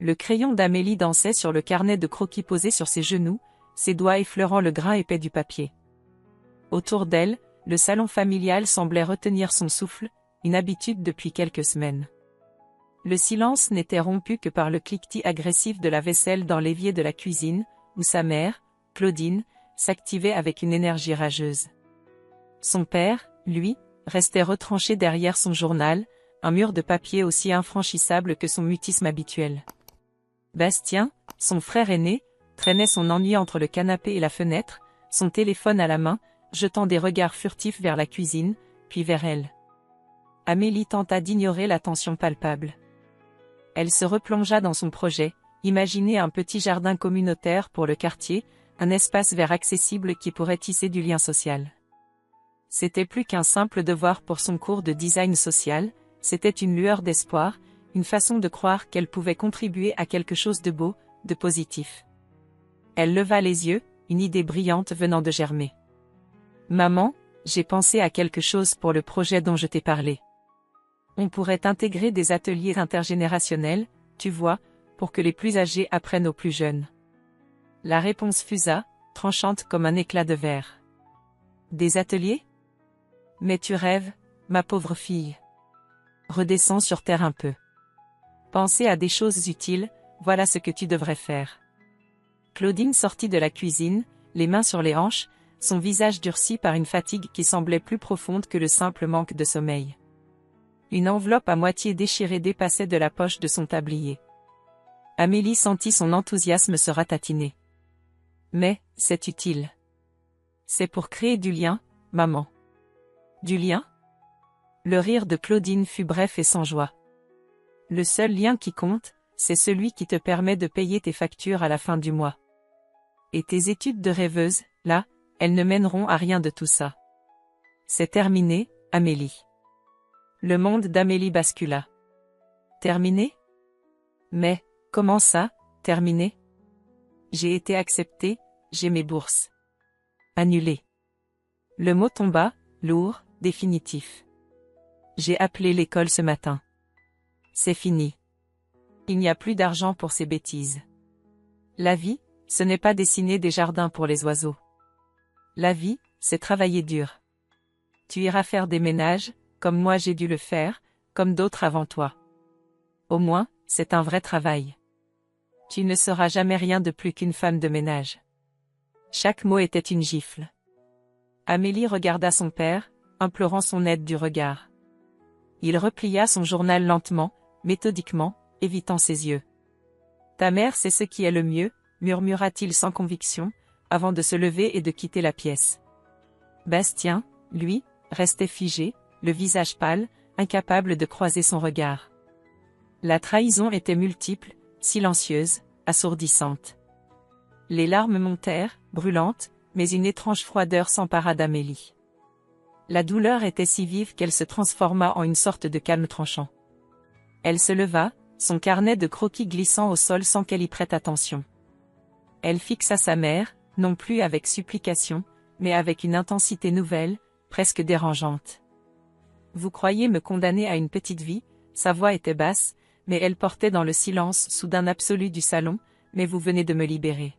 Le crayon d'Amélie dansait sur le carnet de croquis posé sur ses genoux, ses doigts effleurant le grain épais du papier. Autour d'elle, le salon familial semblait retenir son souffle, une habitude depuis quelques semaines. Le silence n'était rompu que par le cliquetis agressif de la vaisselle dans l'évier de la cuisine, où sa mère, Claudine, s'activait avec une énergie rageuse. Son père, lui, restait retranché derrière son journal, un mur de papier aussi infranchissable que son mutisme habituel. Bastien, son frère aîné, traînait son ennui entre le canapé et la fenêtre, son téléphone à la main, jetant des regards furtifs vers la cuisine, puis vers elle. Amélie tenta d'ignorer la tension palpable. Elle se replongea dans son projet, imaginer un petit jardin communautaire pour le quartier, un espace vert accessible qui pourrait tisser du lien social. C'était plus qu'un simple devoir pour son cours de design social, c'était une lueur d'espoir, une façon de croire qu'elle pouvait contribuer à quelque chose de beau, de positif. Elle leva les yeux, une idée brillante venant de germer. « Maman, j'ai pensé à quelque chose pour le projet dont je t'ai parlé. On pourrait intégrer des ateliers intergénérationnels, tu vois, pour que les plus âgés apprennent aux plus jeunes. » La réponse fusa, tranchante comme un éclat de verre. « Des ateliers ? Mais tu rêves, ma pauvre fille. Redescends sur terre un peu. Penser à des choses utiles, voilà ce que tu devrais faire. » Claudine sortit de la cuisine, les mains sur les hanches, son visage durci par une fatigue qui semblait plus profonde que le simple manque de sommeil. Une enveloppe à moitié déchirée dépassait de la poche de son tablier. Amélie sentit son enthousiasme se ratatiner. « Mais, c'est utile. C'est pour créer du lien, maman. » « Du lien ?» Le rire de Claudine fut bref et sans joie. « Le seul lien qui compte, c'est celui qui te permet de payer tes factures à la fin du mois. Et tes études de rêveuse, là, elles ne mèneront à rien de tout ça. C'est terminé, Amélie. » Le monde d'Amélie bascula. « Terminé ? Mais, comment ça, terminé ? J'ai été acceptée, j'ai mes bourses. Annulé. » Le mot tomba, lourd, définitif. « J'ai appelé l'école ce matin. C'est fini. Il n'y a plus d'argent pour ces bêtises. La vie, ce n'est pas dessiner des jardins pour les oiseaux. La vie, c'est travailler dur. Tu iras faire des ménages, comme moi j'ai dû le faire, comme d'autres avant toi. Au moins, c'est un vrai travail. Tu ne seras jamais rien de plus qu'une femme de ménage. » Chaque mot était une gifle. Amélie regarda son père, implorant son aide du regard. Il replia son journal lentement, méthodiquement, évitant ses yeux. « Ta mère sait ce qui est le mieux, » murmura-t-il sans conviction, avant de se lever et de quitter la pièce. Bastien, lui, restait figé, le visage pâle, incapable de croiser son regard. La trahison était multiple, silencieuse, assourdissante. Les larmes montèrent, brûlantes, mais une étrange froideur s'empara d'Amélie. La douleur était si vive qu'elle se transforma en une sorte de calme tranchant. Elle se leva, son carnet de croquis glissant au sol sans qu'elle y prête attention. Elle fixa sa mère, non plus avec supplication, mais avec une intensité nouvelle, presque dérangeante. « Vous croyez me condamner à une petite vie ?» Sa voix était basse, mais elle portait dans le silence soudain absolu du salon, « mais vous venez de me libérer. »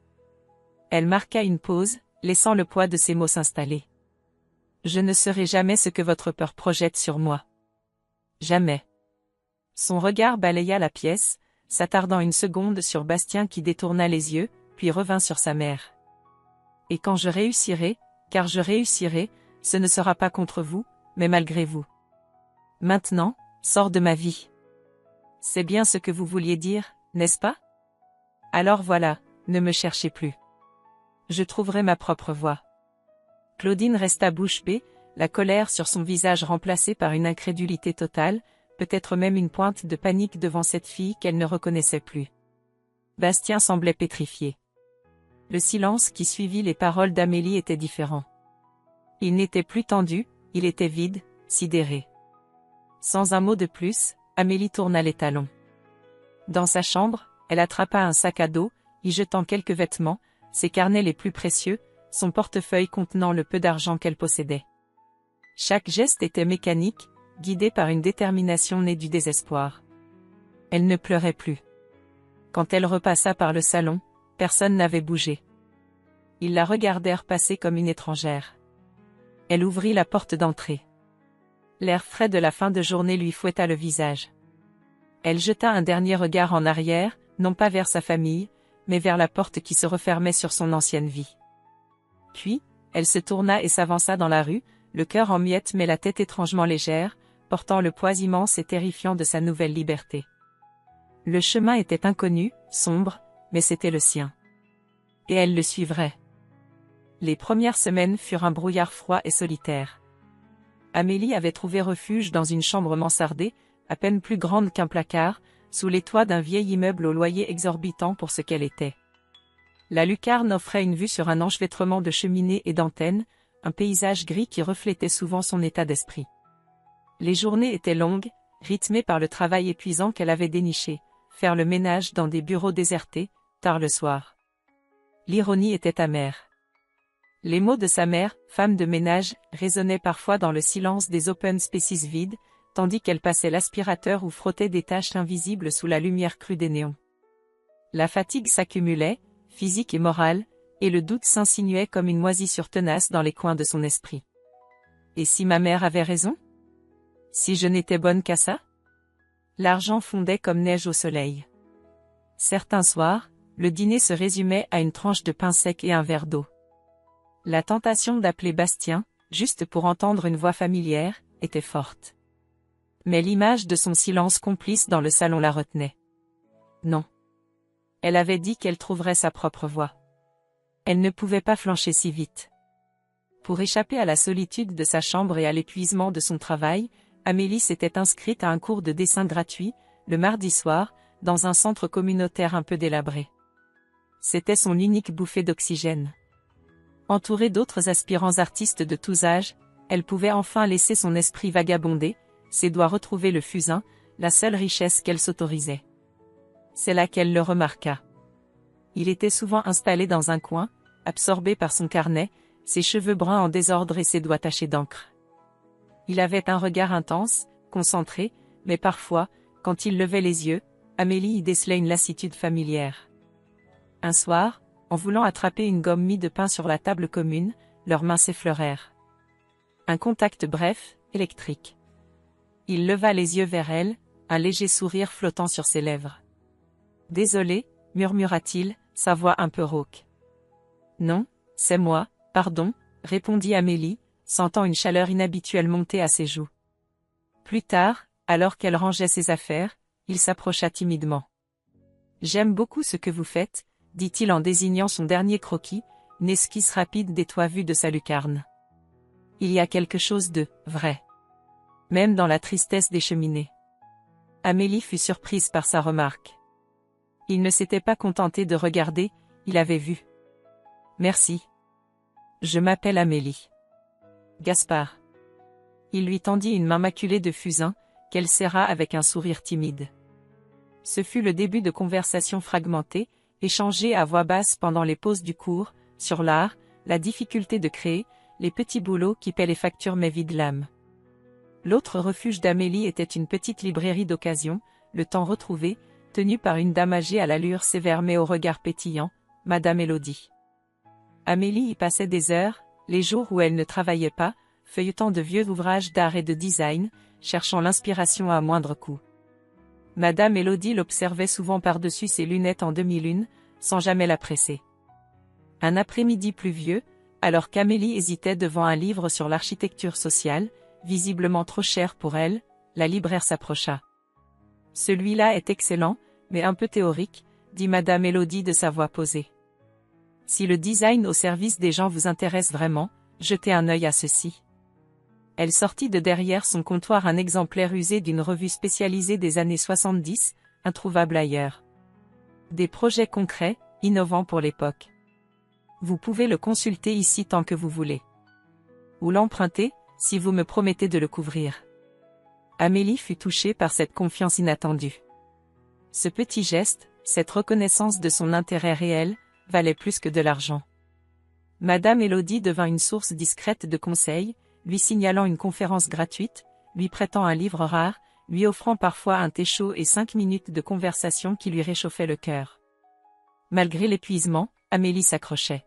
Elle marqua une pause, laissant le poids de ses mots s'installer. « Je ne serai jamais ce que votre peur projette sur moi. Jamais. » Son regard balaya la pièce, s'attardant une seconde sur Bastien qui détourna les yeux, puis revint sur sa mère. « Et quand je réussirai, car je réussirai, ce ne sera pas contre vous, mais malgré vous. Maintenant, sors de ma vie. » C'est bien ce que vous vouliez dire, n'est-ce pas? Alors voilà, ne me cherchez plus. Je trouverai ma propre voie. Claudine resta bouche bée, la colère sur son visage remplacée par une incrédulité totale, peut-être même une pointe de panique devant cette fille qu'elle ne reconnaissait plus. Bastien semblait pétrifié. Le silence qui suivit les paroles d'Amélie était différent. Il n'était plus tendu, il était vide, sidéré. Sans un mot de plus, Amélie tourna les talons. Dans sa chambre, elle attrapa un sac à dos, y jetant quelques vêtements, ses carnets les plus précieux, son portefeuille contenant le peu d'argent qu'elle possédait. Chaque geste était mécanique, guidé par une détermination née du désespoir. Elle ne pleurait plus. Quand elle repassa par le salon, personne n'avait bougé. Ils la regardèrent passer comme une étrangère. Elle ouvrit la porte d'entrée. L'air frais de la fin de journée lui fouetta le visage. Elle jeta un dernier regard en arrière, non pas vers sa famille, mais vers la porte qui se refermait sur son ancienne vie. Puis, elle se tourna et s'avança dans la rue, le cœur en miettes mais la tête étrangement légère, portant le poids immense et terrifiant de sa nouvelle liberté. Le chemin était inconnu, sombre, mais c'était le sien. Et elle le suivrait. Les premières semaines furent un brouillard froid et solitaire. Amélie avait trouvé refuge dans une chambre mansardée, à peine plus grande qu'un placard, sous les toits d'un vieil immeuble au loyer exorbitant pour ce qu'elle était. La lucarne offrait une vue sur un enchevêtrement de cheminées et d'antennes, un paysage gris qui reflétait souvent son état d'esprit. Les journées étaient longues, rythmées par le travail épuisant qu'elle avait déniché, faire le ménage dans des bureaux désertés, tard le soir. L'ironie était amère. Les mots de sa mère, femme de ménage, résonnaient parfois dans le silence des open spaces vides, tandis qu'elle passait l'aspirateur ou frottait des taches invisibles sous la lumière crue des néons. La fatigue s'accumulait, physique et morale, et le doute s'insinuait comme une moisissure tenace dans les coins de son esprit. Et si ma mère avait raison? Si je n'étais bonne qu'à ça? L'argent fondait comme neige au soleil. Certains soirs, le dîner se résumait à une tranche de pain sec et un verre d'eau. La tentation d'appeler Bastien, juste pour entendre une voix familière, était forte. Mais l'image de son silence complice dans le salon la retenait. Non. Elle avait dit qu'elle trouverait sa propre voie. Elle ne pouvait pas flancher si vite. Pour échapper à la solitude de sa chambre et à l'épuisement de son travail, Amélie s'était inscrite à un cours de dessin gratuit, le mardi soir, dans un centre communautaire un peu délabré. C'était son unique bouffée d'oxygène. Entourée d'autres aspirants artistes de tous âges, elle pouvait enfin laisser son esprit vagabonder, ses doigts retrouver le fusain, la seule richesse qu'elle s'autorisait. C'est là qu'elle le remarqua. Il était souvent installé dans un coin, absorbé par son carnet, ses cheveux bruns en désordre et ses doigts tachés d'encre. Il avait un regard intense, concentré, mais parfois, quand il levait les yeux, Amélie y décelait une lassitude familière. Un soir, en voulant attraper une gomme mie de pain sur la table commune, leurs mains s'effleurèrent. Un contact bref, électrique. Il leva les yeux vers elle, un léger sourire flottant sur ses lèvres. « Désolé » murmura-t-il, sa voix un peu rauque. « Non, c'est moi, pardon » répondit Amélie, sentant une chaleur inhabituelle monter à ses joues. Plus tard, alors qu'elle rangeait ses affaires, il s'approcha timidement. « J'aime beaucoup ce que vous faites » dit-il en désignant son dernier croquis, une esquisse rapide des toits vus de sa lucarne. Il y a quelque chose de vrai. Même dans la tristesse des cheminées. Amélie fut surprise par sa remarque. Il ne s'était pas contenté de regarder, il avait vu. Merci. Je m'appelle Amélie. Gaspard. Il lui tendit une main maculée de fusain, qu'elle serra avec un sourire timide. Ce fut le début de conversations fragmentées, échangées à voix basse pendant les pauses du cours, sur l'art, la difficulté de créer, les petits boulots qui paient les factures mais vident l'âme. L'autre refuge d'Amélie était une petite librairie d'occasion, le temps retrouvé, tenue par une dame âgée à l'allure sévère mais au regard pétillant, Madame Élodie. Amélie y passait des heures, les jours où elle ne travaillait pas, feuilletant de vieux ouvrages d'art et de design, cherchant l'inspiration à moindre coût. Madame Élodie l'observait souvent par-dessus ses lunettes en demi-lune, sans jamais la presser. Un après-midi pluvieux, alors qu'Amélie hésitait devant un livre sur l'architecture sociale, visiblement trop cher pour elle, la libraire s'approcha. « Celui-là est excellent, mais un peu théorique, » dit Madame Élodie de sa voix posée. « Si le design au service des gens vous intéresse vraiment, jetez un œil à ceci. » Elle sortit de derrière son comptoir un exemplaire usé d'une revue spécialisée des années 70, introuvable ailleurs. Des projets concrets, innovants pour l'époque. Vous pouvez le consulter ici tant que vous voulez. Ou l'emprunter, si vous me promettez de le couvrir. Amélie fut touchée par cette confiance inattendue. Ce petit geste, cette reconnaissance de son intérêt réel, valait plus que de l'argent. Madame Élodie devint une source discrète de conseils, lui signalant une conférence gratuite, lui prêtant un livre rare, lui offrant parfois un thé chaud et 5 minutes de conversation qui lui réchauffaient le cœur. Malgré l'épuisement, Amélie s'accrochait.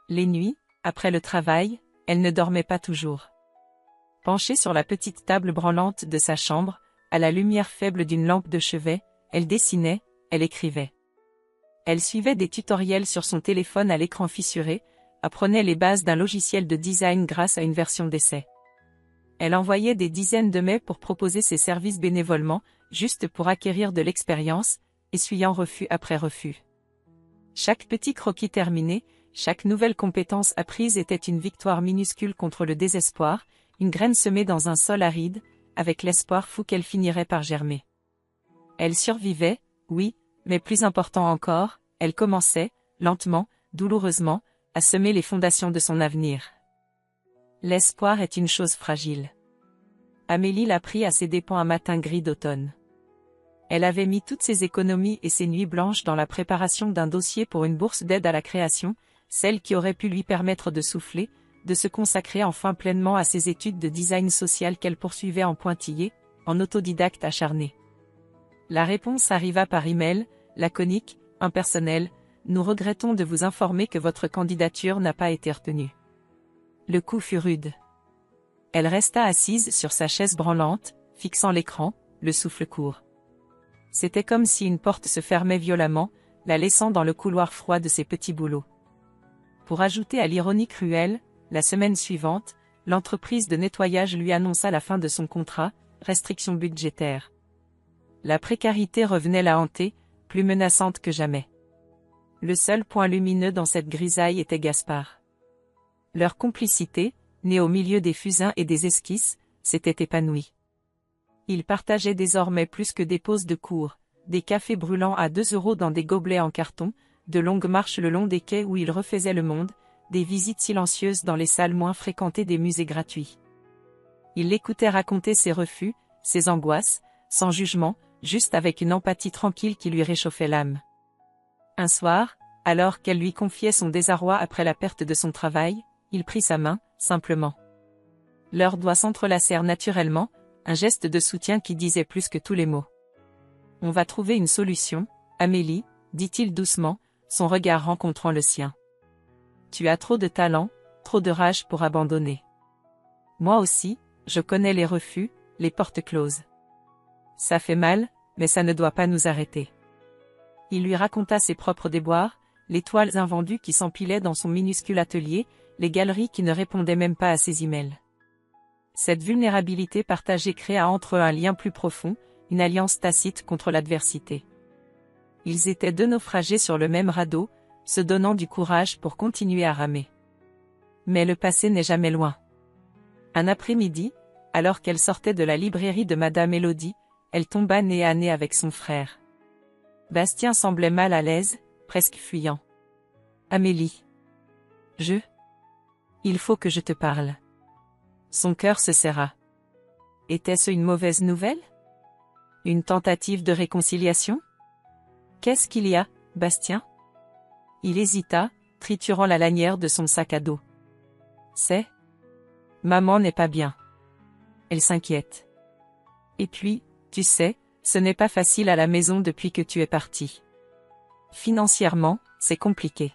Les nuits, après le travail, elle ne dormait pas toujours. Penchée sur la petite table branlante de sa chambre, à la lumière faible d'une lampe de chevet, elle dessinait, elle écrivait. Elle suivait des tutoriels sur son téléphone à l'écran fissuré, apprenait les bases d'un logiciel de design grâce à une version d'essai. Elle envoyait des dizaines de mails pour proposer ses services bénévolement, juste pour acquérir de l'expérience, essuyant refus après refus. Chaque petit croquis terminé, chaque nouvelle compétence apprise était une victoire minuscule contre le désespoir, une graine semée dans un sol aride, avec l'espoir fou qu'elle finirait par germer. Elle survivait, oui, mais plus important encore, elle commençait, lentement, douloureusement, à semer les fondations de son avenir. L'espoir est une chose fragile. Amélie l'apprit à ses dépens un matin gris d'automne. Elle avait mis toutes ses économies et ses nuits blanches dans la préparation d'un dossier pour une bourse d'aide à la création, celle qui aurait pu lui permettre de souffler, de se consacrer enfin pleinement à ses études de design social qu'elle poursuivait en pointillé, en autodidacte acharné. La réponse arriva par email, laconique, impersonnelle. Nous regrettons de vous informer que votre candidature n'a pas été retenue. Le coup fut rude. Elle resta assise sur sa chaise branlante, fixant l'écran, le souffle court. C'était comme si une porte se fermait violemment, la laissant dans le couloir froid de ses petits boulots. Pour ajouter à l'ironie cruelle, la semaine suivante, l'entreprise de nettoyage lui annonça la fin de son contrat, restriction budgétaire. La précarité revenait la hanter, plus menaçante que jamais. Le seul point lumineux dans cette grisaille était Gaspard. Leur complicité, née au milieu des fusains et des esquisses, s'était épanouie. Ils partageaient désormais plus que des pauses de cours, des cafés brûlants à 2 € dans des gobelets en carton, de longues marches le long des quais où ils refaisaient le monde, des visites silencieuses dans les salles moins fréquentées des musées gratuits. Ils l'écoutaient raconter ses refus, ses angoisses, sans jugement, juste avec une empathie tranquille qui lui réchauffait l'âme. Un soir, alors qu'elle lui confiait son désarroi après la perte de son travail, il prit sa main, simplement. Leurs doigts s'entrelacèrent naturellement, un geste de soutien qui disait plus que tous les mots. « On va trouver une solution, Amélie, » dit-il doucement, son regard rencontrant le sien. « Tu as trop de talent, trop de rage pour abandonner. Moi aussi, je connais les refus, les portes closes. Ça fait mal, mais ça ne doit pas nous arrêter. » Il lui raconta ses propres déboires, les toiles invendues qui s'empilaient dans son minuscule atelier, les galeries qui ne répondaient même pas à ses emails. Cette vulnérabilité partagée créa entre eux un lien plus profond, une alliance tacite contre l'adversité. Ils étaient deux naufragés sur le même radeau, se donnant du courage pour continuer à ramer. Mais le passé n'est jamais loin. Un après-midi, alors qu'elle sortait de la librairie de Madame Élodie, elle tomba nez à nez avec son frère. Bastien semblait mal à l'aise, presque fuyant. « Amélie. Il faut que je te parle. » Son cœur se serra. Était-ce une mauvaise nouvelle? Une tentative de réconciliation? Qu'est-ce qu'il y a, Bastien? Il hésita, triturant la lanière de son sac à dos. C'est? Maman n'est pas bien. Elle s'inquiète. Et puis, tu sais, ce n'est pas facile à la maison depuis que tu es parti. Financièrement, c'est compliqué.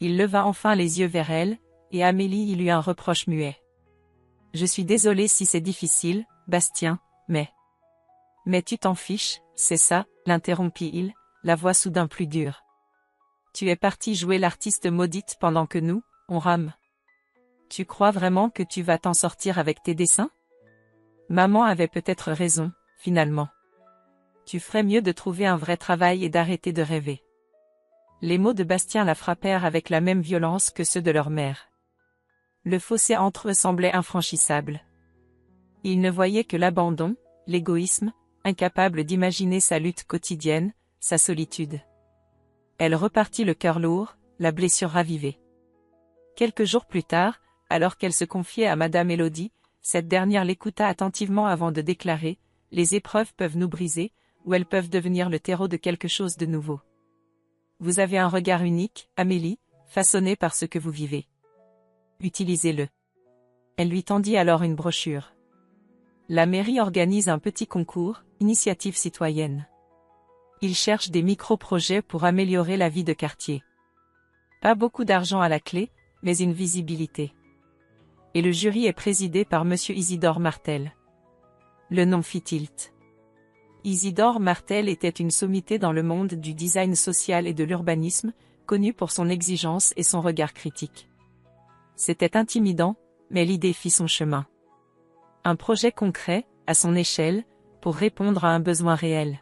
Il leva enfin les yeux vers elle, et Amélie y lut un reproche muet. Je suis désolée si c'est difficile, Bastien, mais... Mais tu t'en fiches, c'est ça, l'interrompit-il, la voix soudain plus dure. Tu es partie jouer l'artiste maudite pendant que nous, on rame. Tu crois vraiment que tu vas t'en sortir avec tes dessins? Maman avait peut-être raison, finalement. Tu ferais mieux de trouver un vrai travail et d'arrêter de rêver. Les mots de Bastien la frappèrent avec la même violence que ceux de leur mère. Le fossé entre eux semblait infranchissable. Il ne voyait que l'abandon, l'égoïsme, incapable d'imaginer sa lutte quotidienne, sa solitude. Elle repartit le cœur lourd, la blessure ravivée. Quelques jours plus tard, alors qu'elle se confiait à Madame Élodie, cette dernière l'écouta attentivement avant de déclarer « Les épreuves peuvent nous briser, ou elles peuvent devenir le terreau de quelque chose de nouveau. Vous avez un regard unique, Amélie, façonné par ce que vous vivez. Utilisez-le. » Elle lui tendit alors une brochure. La mairie organise un petit concours, initiative citoyenne. Il cherche des micro-projets pour améliorer la vie de quartier. Pas beaucoup d'argent à la clé, mais une visibilité. Et le jury est présidé par Monsieur Isidore Martel. Le nom fit tilt. Isidore Martel était une sommité dans le monde du design social et de l'urbanisme, connu pour son exigence et son regard critique. C'était intimidant, mais l'idée fit son chemin. Un projet concret, à son échelle, pour répondre à un besoin réel.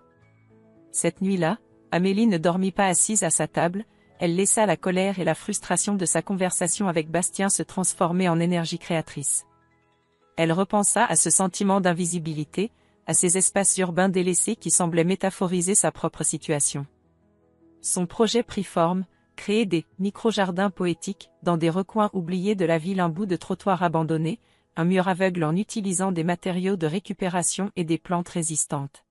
Cette nuit-là, Amélie ne dormit pas assise à sa table, elle laissa la colère et la frustration de sa conversation avec Bastien se transformer en énergie créatrice. Elle repensa à ce sentiment d'invisibilité, à ces espaces urbains délaissés qui semblaient métaphoriser sa propre situation. Son projet prit forme, créer des micro-jardins poétiques dans des recoins oubliés de la ville, un bout de trottoir abandonné, un mur aveugle en utilisant des matériaux de récupération et des plantes résistantes.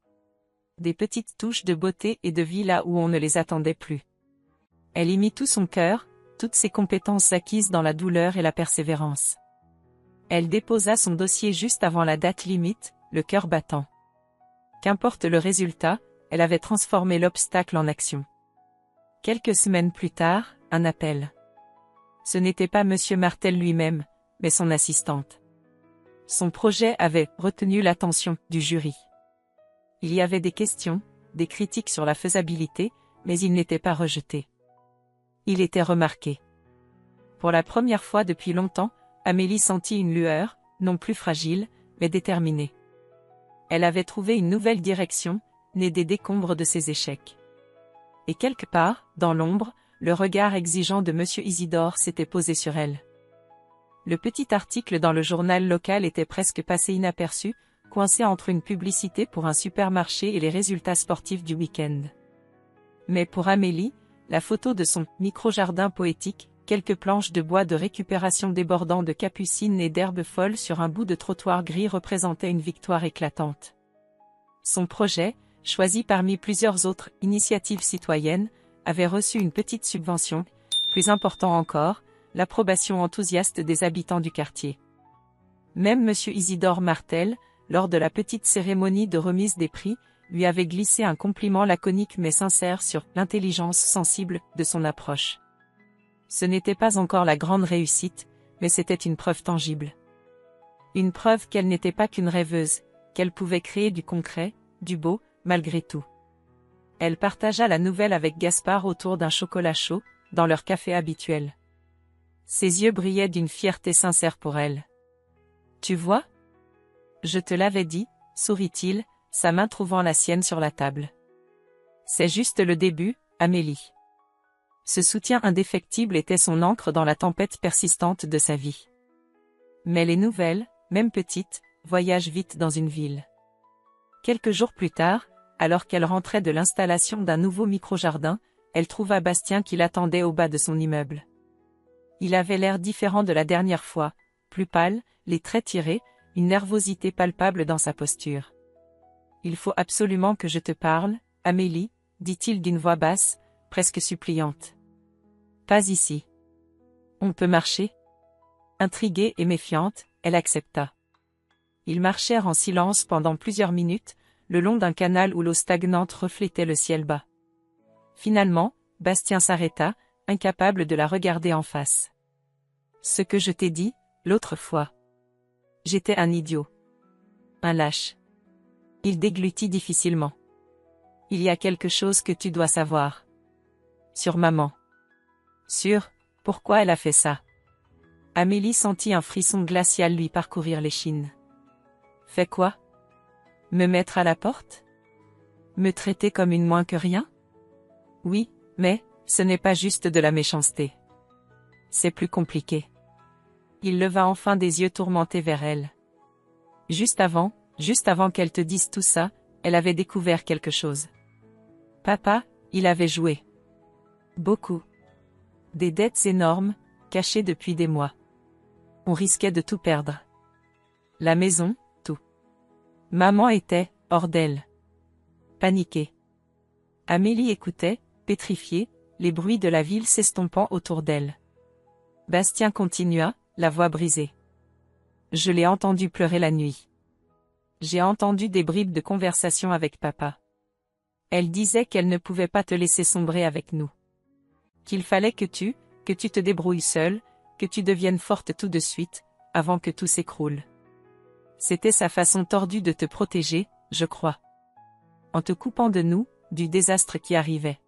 Des petites touches de beauté et de vie là où on ne les attendait plus. Elle y mit tout son cœur, toutes ses compétences acquises dans la douleur et la persévérance. Elle déposa son dossier juste avant la date limite, le cœur battant. Qu'importe le résultat, elle avait transformé l'obstacle en action. Quelques semaines plus tard, un appel. Ce n'était pas Monsieur Martel lui-même, mais son assistante. Son projet avait retenu l'attention du jury. Il y avait des questions, des critiques sur la faisabilité, mais il n'était pas rejeté. Il était remarqué. Pour la première fois depuis longtemps, Amélie sentit une lueur, non plus fragile, mais déterminée. Elle avait trouvé une nouvelle direction, née des décombres de ses échecs. Et quelque part, dans l'ombre, le regard exigeant de Monsieur Isidore s'était posé sur elle. Le petit article dans le journal local était presque passé inaperçu, coincé entre une publicité pour un supermarché et les résultats sportifs du week-end. Mais pour Amélie, la photo de son micro-jardin poétique, quelques planches de bois de récupération débordant de capucines et d'herbes folles sur un bout de trottoir gris représentaient une victoire éclatante. Son projet, choisi parmi plusieurs autres initiatives citoyennes, avait reçu une petite subvention, plus important encore, l'approbation enthousiaste des habitants du quartier. Même Monsieur Isidore Martel, lors de la petite cérémonie de remise des prix, lui avait glissé un compliment laconique mais sincère sur l'intelligence sensible de son approche. Ce n'était pas encore la grande réussite, mais c'était une preuve tangible. Une preuve qu'elle n'était pas qu'une rêveuse, qu'elle pouvait créer du concret, du beau, malgré tout. Elle partagea la nouvelle avec Gaspard autour d'un chocolat chaud, dans leur café habituel. Ses yeux brillaient d'une fierté sincère pour elle. « Tu vois ? Je te l'avais dit, » sourit-il, sa main trouvant la sienne sur la table. « C'est juste le début, Amélie. » Ce soutien indéfectible était son ancre dans la tempête persistante de sa vie. Mais les nouvelles, même petites, voyagent vite dans une ville. Quelques jours plus tard, alors qu'elle rentrait de l'installation d'un nouveau micro-jardin, elle trouva Bastien qui l'attendait au bas de son immeuble. Il avait l'air différent de la dernière fois, plus pâle, les traits tirés, une nervosité palpable dans sa posture. « Il faut absolument que je te parle, Amélie, » dit-il d'une voix basse, presque suppliante. « Pas ici. On peut marcher ?» Intriguée et méfiante, elle accepta. Ils marchèrent en silence pendant plusieurs minutes, le long d'un canal où l'eau stagnante reflétait le ciel bas. Finalement, Bastien s'arrêta, incapable de la regarder en face. « Ce que je t'ai dit, l'autre fois. J'étais un idiot. Un lâche. » Il déglutit difficilement. « Il y a quelque chose que tu dois savoir. Sur maman. » « Sur, pourquoi elle a fait ça ?» Amélie sentit un frisson glacial lui parcourir l'échine. « Fait quoi ? Me mettre à la porte ? Me traiter comme une moins que rien ? Oui, mais, ce n'est pas juste de la méchanceté. C'est plus compliqué. » Il leva enfin des yeux tourmentés vers elle. Juste avant qu'elle te dise tout ça, elle avait découvert quelque chose. Papa, il avait joué. Beaucoup. Des dettes énormes, cachées depuis des mois. On risquait de tout perdre. La maison, tout. Maman était, hors d'elle. Paniquée. Amélie écoutait, pétrifiée, les bruits de la ville s'estompant autour d'elle. Bastien continua, la voix brisée. Je l'ai entendu pleurer la nuit. J'ai entendu des bribes de conversation avec papa. Elle disait qu'elle ne pouvait pas te laisser sombrer avec nous. Qu'il fallait que tu te débrouilles seule, que tu deviennes forte tout de suite, avant que tout s'écroule. C'était sa façon tordue de te protéger, je crois. En te coupant de nous, du désastre qui arrivait.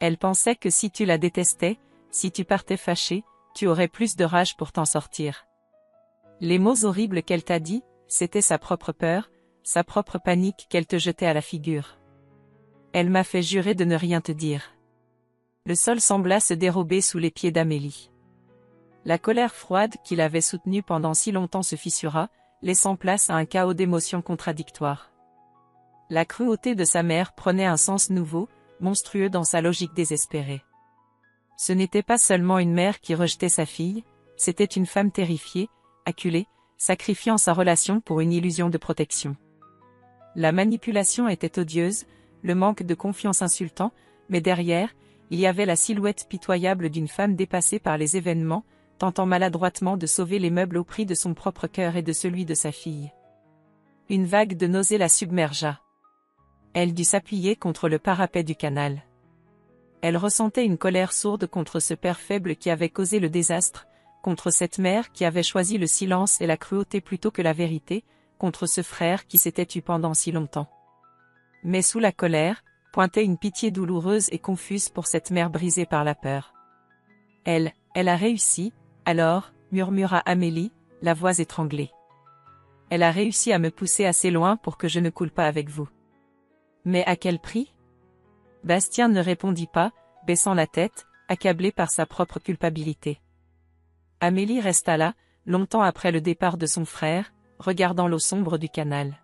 Elle pensait que si tu la détestais, si tu partais fâché, tu aurais plus de rage pour t'en sortir. Les mots horribles qu'elle t'a dit, c'était sa propre peur, sa propre panique qu'elle te jetait à la figure. Elle m'a fait jurer de ne rien te dire. Le sol sembla se dérober sous les pieds d'Amélie. La colère froide qui l'avait soutenue pendant si longtemps se fissura, laissant place à un chaos d'émotions contradictoires. La cruauté de sa mère prenait un sens nouveau, monstrueux dans sa logique désespérée. Ce n'était pas seulement une mère qui rejetait sa fille, c'était une femme terrifiée, acculée, sacrifiant sa relation pour une illusion de protection. La manipulation était odieuse, le manque de confiance insultant, mais derrière, il y avait la silhouette pitoyable d'une femme dépassée par les événements, tentant maladroitement de sauver les meubles au prix de son propre cœur et de celui de sa fille. Une vague de nausée la submergea. Elle dut s'appuyer contre le parapet du canal. Elle ressentait une colère sourde contre ce père faible qui avait causé le désastre, contre cette mère qui avait choisi le silence et la cruauté plutôt que la vérité, contre ce frère qui s'était tu pendant si longtemps. Mais sous la colère, pointait une pitié douloureuse et confuse pour cette mère brisée par la peur. Elle a réussi, alors, murmura Amélie, la voix étranglée. Elle a réussi à me pousser assez loin pour que je ne coule pas avec vous. Mais à quel prix? Bastien ne répondit pas, baissant la tête, accablé par sa propre culpabilité. Amélie resta là, longtemps après le départ de son frère, regardant l'eau sombre du canal.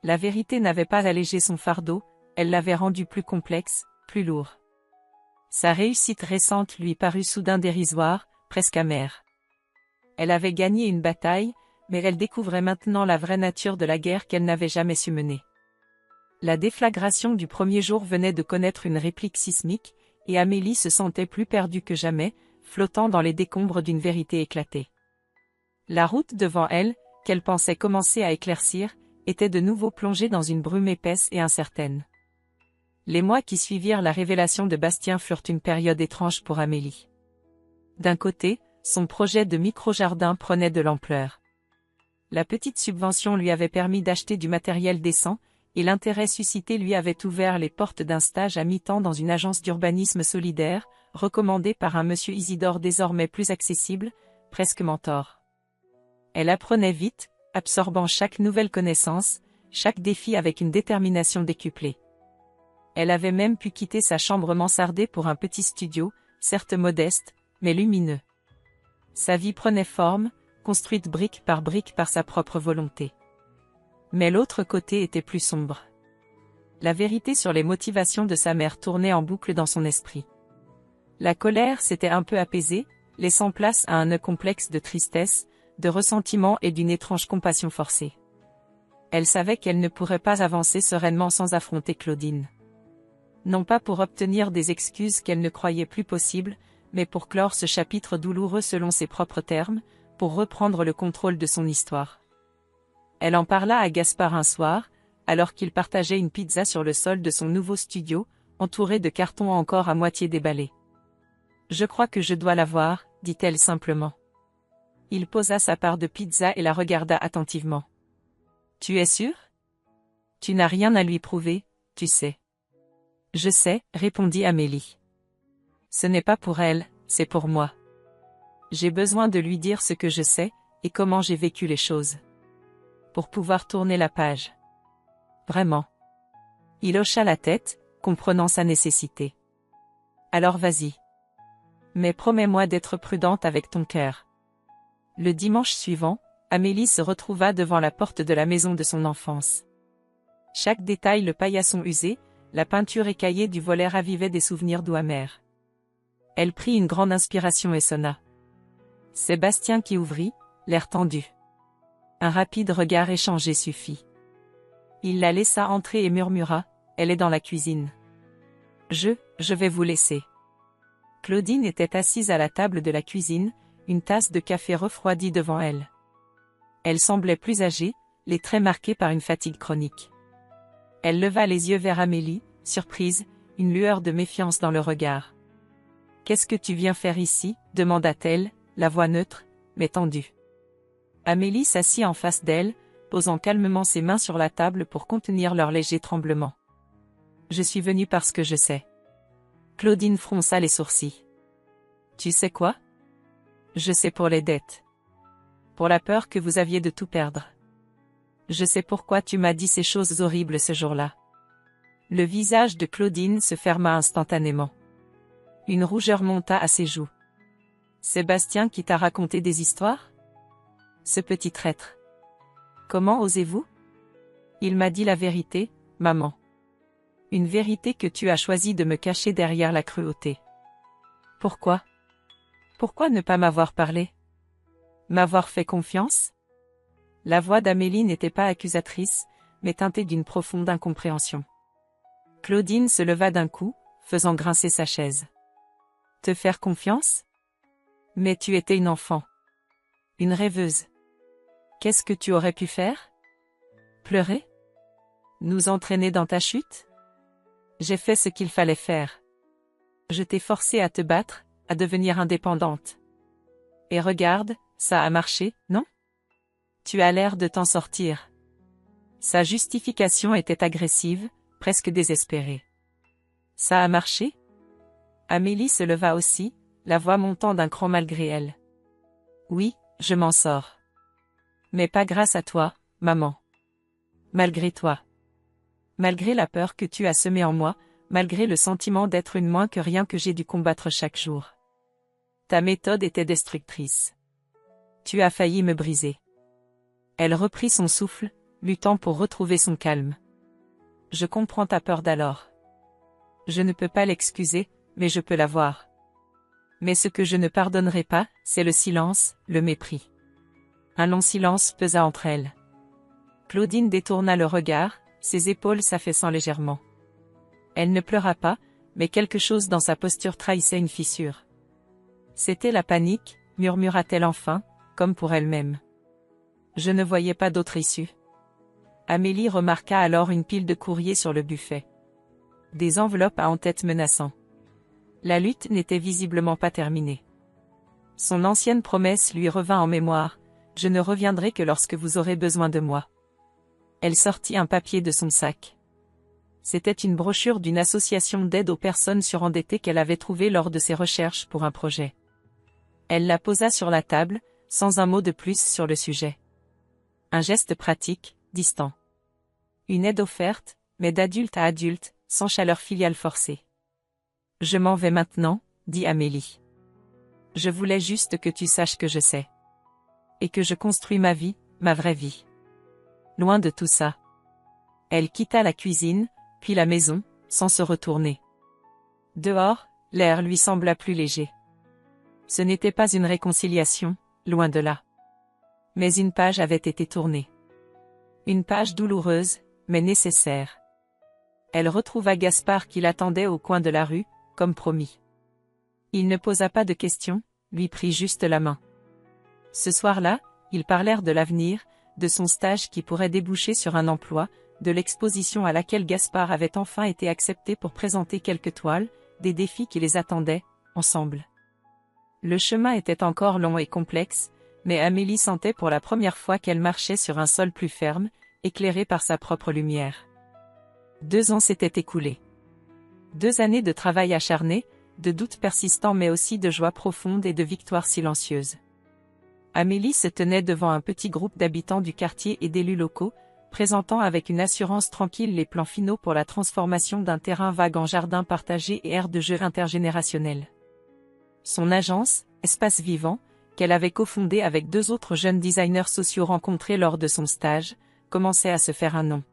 La vérité n'avait pas allégé son fardeau, elle l'avait rendu plus complexe, plus lourd. Sa réussite récente lui parut soudain dérisoire, presque amère. Elle avait gagné une bataille, mais elle découvrait maintenant la vraie nature de la guerre qu'elle n'avait jamais su mener. La déflagration du premier jour venait de connaître une réplique sismique, et Amélie se sentait plus perdue que jamais, flottant dans les décombres d'une vérité éclatée. La route devant elle, qu'elle pensait commencer à éclaircir, était de nouveau plongée dans une brume épaisse et incertaine. Les mois qui suivirent la révélation de Bastien furent une période étrange pour Amélie. D'un côté, son projet de micro-jardin prenait de l'ampleur. La petite subvention lui avait permis d'acheter du matériel décent, et l'intérêt suscité lui avait ouvert les portes d'un stage à mi-temps dans une agence d'urbanisme solidaire, recommandée par un monsieur Isidore désormais plus accessible, presque mentor. Elle apprenait vite, absorbant chaque nouvelle connaissance, chaque défi avec une détermination décuplée. Elle avait même pu quitter sa chambre mansardée pour un petit studio, certes modeste, mais lumineux. Sa vie prenait forme, construite brique par sa propre volonté. Mais l'autre côté était plus sombre. La vérité sur les motivations de sa mère tournait en boucle dans son esprit. La colère s'était un peu apaisée, laissant place à un nœud complexe de tristesse, de ressentiment et d'une étrange compassion forcée. Elle savait qu'elle ne pourrait pas avancer sereinement sans affronter Claudine. Non pas pour obtenir des excuses qu'elle ne croyait plus possibles, mais pour clore ce chapitre douloureux selon ses propres termes, pour reprendre le contrôle de son histoire. Elle en parla à Gaspard un soir, alors qu'il partageait une pizza sur le sol de son nouveau studio, entouré de cartons encore à moitié déballés. « Je crois que je dois la voir, dit-elle simplement. Il posa sa part de pizza et la regarda attentivement. « Tu es sûr? Tu n'as rien à lui prouver, tu sais. »« Je sais, » répondit Amélie. « Ce n'est pas pour elle, c'est pour moi. J'ai besoin de lui dire ce que je sais, et comment j'ai vécu les choses. Pour pouvoir tourner la page. Vraiment. » Il hocha la tête, comprenant sa nécessité. « Alors vas-y. Mais promets-moi d'être prudente avec ton cœur. » Le dimanche suivant, Amélie se retrouva devant la porte de la maison de son enfance. Chaque détail, le paillasson usé, la peinture écaillée du volet ravivaient des souvenirs doux amers. Elle prit une grande inspiration et sonna. C'est Bastien qui ouvrit, l'air tendu. Un rapide regard échangé suffit. Il la laissa entrer et murmura, « Elle est dans la cuisine. »« Je vais vous laisser. » Claudine était assise à la table de la cuisine, une tasse de café refroidi devant elle. Elle semblait plus âgée, les traits marqués par une fatigue chronique. Elle leva les yeux vers Amélie, surprise, une lueur de méfiance dans le regard. « Qu'est-ce que tu viens faire ici ?» demanda-t-elle, la voix neutre, mais tendue. Amélie s'assit en face d'elle, posant calmement ses mains sur la table pour contenir leur léger tremblement. « Je suis venue parce que je sais. » Claudine fronça les sourcils. « Tu sais quoi ? Je sais pour les dettes. Pour la peur que vous aviez de tout perdre. Je sais pourquoi tu m'as dit ces choses horribles ce jour-là. » Le visage de Claudine se ferma instantanément. Une rougeur monta à ses joues. « Sébastien qui t'a raconté des histoires ? Ce petit traître. Comment osez-vous ? Il m'a dit la vérité, maman. Une vérité que tu as choisi de me cacher derrière la cruauté. Pourquoi ? Pourquoi ne pas m'avoir parlé ? M'avoir fait confiance ? La voix d'Amélie n'était pas accusatrice, mais teintée d'une profonde incompréhension. Claudine se leva d'un coup, faisant grincer sa chaise. Te faire confiance ? Mais tu étais une enfant. Une rêveuse. Qu'est-ce que tu aurais pu faire ? Pleurer ? Nous entraîner dans ta chute ? J'ai fait ce qu'il fallait faire. Je t'ai forcé à te battre, à devenir indépendante. Et regarde, ça a marché, non ? Tu as l'air de t'en sortir. Sa justification était agressive, presque désespérée. Ça a marché ? Amélie se leva aussi, la voix montant d'un cran malgré elle. Oui, je m'en sors. Mais pas grâce à toi, maman. Malgré toi. Malgré la peur que tu as semée en moi, malgré le sentiment d'être une moins que rien que j'ai dû combattre chaque jour. Ta méthode était destructrice. Tu as failli me briser. Elle reprit son souffle, luttant pour retrouver son calme. Je comprends ta peur d'alors. Je ne peux pas l'excuser, mais je peux la voir. Mais ce que je ne pardonnerai pas, c'est le silence, le mépris. Un long silence pesa entre elles. Claudine détourna le regard, ses épaules s'affaissant légèrement. Elle ne pleura pas, mais quelque chose dans sa posture trahissait une fissure. C'était la panique, murmura-t-elle enfin, comme pour elle-même. Je ne voyais pas d'autre issue. Amélie remarqua alors une pile de courriers sur le buffet. Des enveloppes à en-tête menaçant. La lutte n'était visiblement pas terminée. Son ancienne promesse lui revint en mémoire, « Je ne reviendrai que lorsque vous aurez besoin de moi. » Elle sortit un papier de son sac. C'était une brochure d'une association d'aide aux personnes surendettées qu'elle avait trouvée lors de ses recherches pour un projet. Elle la posa sur la table, sans un mot de plus sur le sujet. Un geste pratique, distant. Une aide offerte, mais d'adulte à adulte, sans chaleur filiale forcée. « Je m'en vais maintenant, » dit Amélie. « Je voulais juste que tu saches que je sais. Et que je construis ma vie, ma vraie vie. Loin de tout ça. » Elle quitta la cuisine, puis la maison, sans se retourner. Dehors, l'air lui sembla plus léger. Ce n'était pas une réconciliation, loin de là. Mais une page avait été tournée. Une page douloureuse, mais nécessaire. Elle retrouva Gaspard qui l'attendait au coin de la rue, comme promis. Il ne posa pas de questions, lui prit juste la main. Ce soir-là, ils parlèrent de l'avenir, de son stage qui pourrait déboucher sur un emploi, de l'exposition à laquelle Gaspard avait enfin été accepté pour présenter quelques toiles, des défis qui les attendaient, ensemble. Le chemin était encore long et complexe, mais Amélie sentait pour la première fois qu'elle marchait sur un sol plus ferme, éclairé par sa propre lumière. 2 ans s'étaient écoulés. 2 années de travail acharné, de doutes persistants mais aussi de joie profonde et de victoires silencieuses. Amélie se tenait devant un petit groupe d'habitants du quartier et d'élus locaux, présentant avec une assurance tranquille les plans finaux pour la transformation d'un terrain vague en jardin partagé et aire de jeu intergénérationnel. Son agence, Espace Vivant, qu'elle avait cofondée avec 2 autres jeunes designers sociaux rencontrés lors de son stage, commençait à se faire un nom.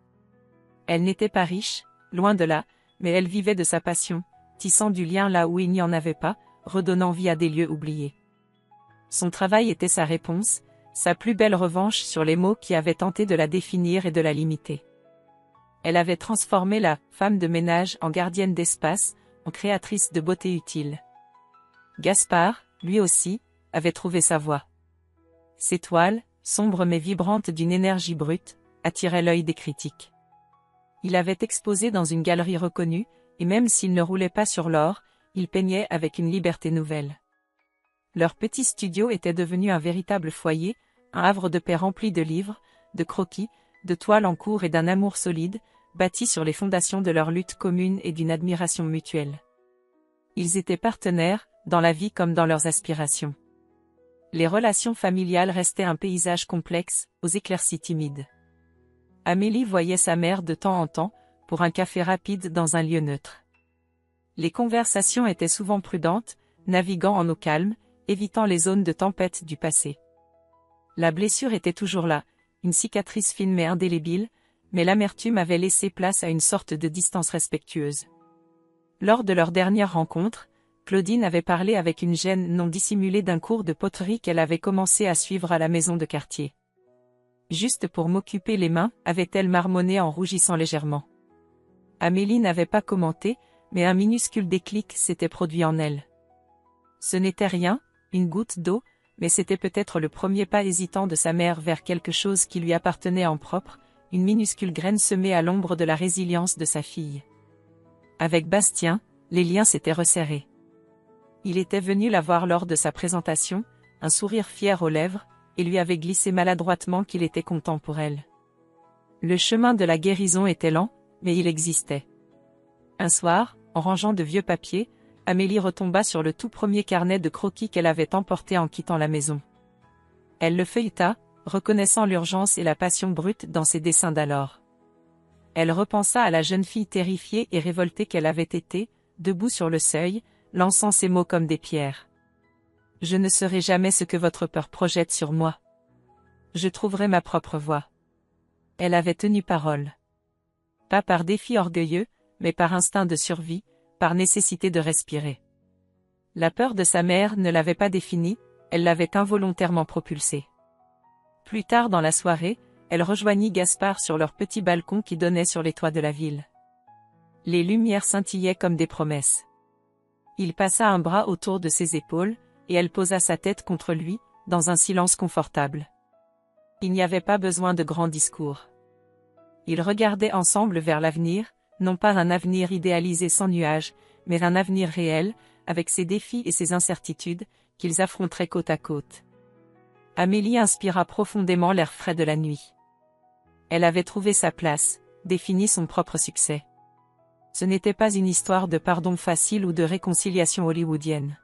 Elle n'était pas riche, loin de là, mais elle vivait de sa passion, tissant du lien là où il n'y en avait pas, redonnant vie à des lieux oubliés. Son travail était sa réponse, sa plus belle revanche sur les mots qui avaient tenté de la définir et de la limiter. Elle avait transformé la femme de ménage en gardienne d'espace, en créatrice de beauté utile. Gaspard, lui aussi, avait trouvé sa voie. Ses toiles, sombre mais vibrante d'une énergie brute, attirait l'œil des critiques. Il avait exposé dans une galerie reconnue, et même s'il ne roulait pas sur l'or, il peignait avec une liberté nouvelle. Leur petit studio était devenu un véritable foyer, un havre de paix rempli de livres, de croquis, de toiles en cours et d'un amour solide, bâti sur les fondations de leur lutte commune et d'une admiration mutuelle. Ils étaient partenaires, dans la vie comme dans leurs aspirations. Les relations familiales restaient un paysage complexe, aux éclaircies timides. Amélie voyait sa mère de temps en temps, pour un café rapide dans un lieu neutre. Les conversations étaient souvent prudentes, naviguant en eau calme, évitant les zones de tempête du passé. La blessure était toujours là, une cicatrice fine mais indélébile, mais l'amertume avait laissé place à une sorte de distance respectueuse. Lors de leur dernière rencontre, Claudine avait parlé avec une gêne non dissimulée d'un cours de poterie qu'elle avait commencé à suivre à la maison de quartier. Juste pour m'occuper les mains, avait-elle marmonné en rougissant légèrement. Amélie n'avait pas commenté, mais un minuscule déclic s'était produit en elle. Ce n'était rien, une goutte d'eau, mais c'était peut-être le premier pas hésitant de sa mère vers quelque chose qui lui appartenait en propre, une minuscule graine semée à l'ombre de la résilience de sa fille. Avec Bastien, les liens s'étaient resserrés. Il était venu la voir lors de sa présentation, un sourire fier aux lèvres, et lui avait glissé maladroitement qu'il était content pour elle. Le chemin de la guérison était lent, mais il existait. Un soir, en rangeant de vieux papiers, Amélie retomba sur le tout premier carnet de croquis qu'elle avait emporté en quittant la maison. Elle le feuilleta, reconnaissant l'urgence et la passion brute dans ses dessins d'alors. Elle repensa à la jeune fille terrifiée et révoltée qu'elle avait été, debout sur le seuil, lançant ses mots comme des pierres. « Je ne serai jamais ce que votre peur projette sur moi. Je trouverai ma propre voie. » Elle avait tenu parole. Pas par défi orgueilleux, mais par instinct de survie, par nécessité de respirer. La peur de sa mère ne l'avait pas définie, elle l'avait involontairement propulsée. Plus tard dans la soirée, elle rejoignit Gaspard sur leur petit balcon qui donnait sur les toits de la ville. Les lumières scintillaient comme des promesses. Il passa un bras autour de ses épaules, et elle posa sa tête contre lui, dans un silence confortable. Il n'y avait pas besoin de grands discours. Ils regardaient ensemble vers l'avenir, non pas un avenir idéalisé sans nuages, mais un avenir réel, avec ses défis et ses incertitudes, qu'ils affronteraient côte à côte. Amélie inspira profondément l'air frais de la nuit. Elle avait trouvé sa place, défini son propre succès. Ce n'était pas une histoire de pardon facile ou de réconciliation hollywoodienne.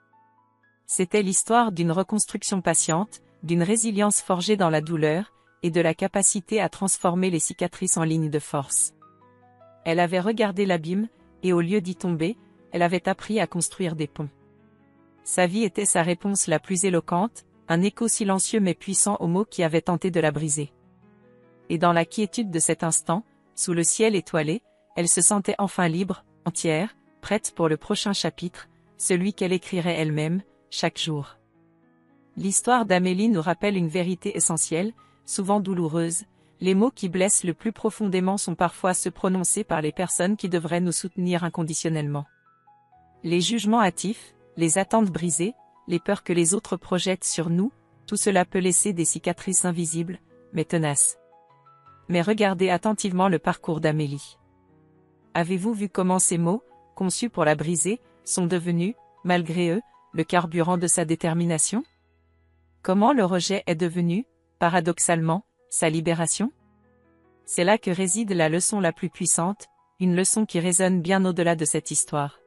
C'était l'histoire d'une reconstruction patiente, d'une résilience forgée dans la douleur, et de la capacité à transformer les cicatrices en lignes de force. Elle avait regardé l'abîme, et au lieu d'y tomber, elle avait appris à construire des ponts. Sa vie était sa réponse la plus éloquente, un écho silencieux mais puissant aux mots qui avaient tenté de la briser. Et dans la quiétude de cet instant, sous le ciel étoilé, elle se sentait enfin libre, entière, prête pour le prochain chapitre, celui qu'elle écrirait elle-même, chaque jour. L'histoire d'Amélie nous rappelle une vérité essentielle, souvent douloureuse. Les mots qui blessent le plus profondément sont parfois ceux prononcés par les personnes qui devraient nous soutenir inconditionnellement. Les jugements hâtifs, les attentes brisées, les peurs que les autres projettent sur nous, tout cela peut laisser des cicatrices invisibles, mais tenaces. Mais regardez attentivement le parcours d'Amélie. Avez-vous vu comment ces mots, conçus pour la briser, sont devenus, malgré eux, le carburant de sa détermination? Comment le rejet est devenu, paradoxalement, sa libération? C'est là que réside la leçon la plus puissante, une leçon qui résonne bien au-delà de cette histoire.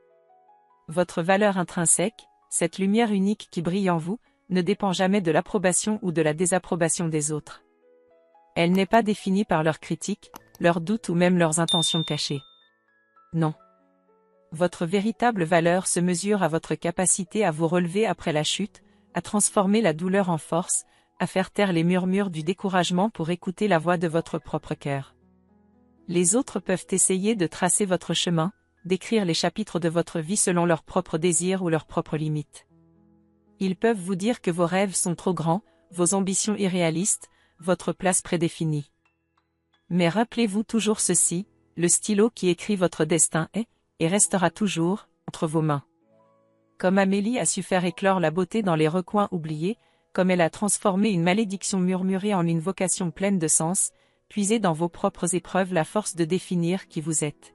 Votre valeur intrinsèque, cette lumière unique qui brille en vous, ne dépend jamais de l'approbation ou de la désapprobation des autres. Elle n'est pas définie par leurs critiques, leurs doutes ou même leurs intentions cachées. Non. Votre véritable valeur se mesure à votre capacité à vous relever après la chute, à transformer la douleur en force, à faire taire les murmures du découragement pour écouter la voix de votre propre cœur. Les autres peuvent essayer de tracer votre chemin, d'écrire les chapitres de votre vie selon leurs propres désirs ou leurs propres limites. Ils peuvent vous dire que vos rêves sont trop grands, vos ambitions irréalistes, votre place prédéfinie. Mais rappelez-vous toujours ceci, le stylo qui écrit votre destin est, et restera toujours, entre vos mains. Comme Amélie a su faire éclore la beauté dans les recoins oubliés, comme elle a transformé une malédiction murmurée en une vocation pleine de sens, puisez dans vos propres épreuves la force de définir qui vous êtes.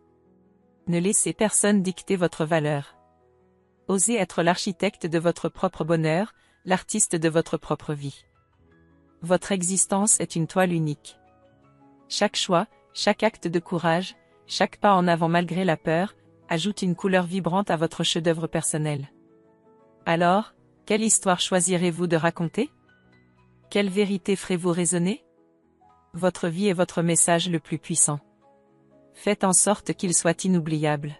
Ne laissez personne dicter votre valeur. Osez être l'architecte de votre propre bonheur, l'artiste de votre propre vie. Votre existence est une toile unique. Chaque choix, chaque acte de courage, chaque pas en avant malgré la peur, ajoute une couleur vibrante à votre chef-d'œuvre personnel. Alors, quelle histoire choisirez-vous de raconter? Quelle vérité ferez-vous résonner? Votre vie est votre message le plus puissant. Faites en sorte qu'il soit inoubliable.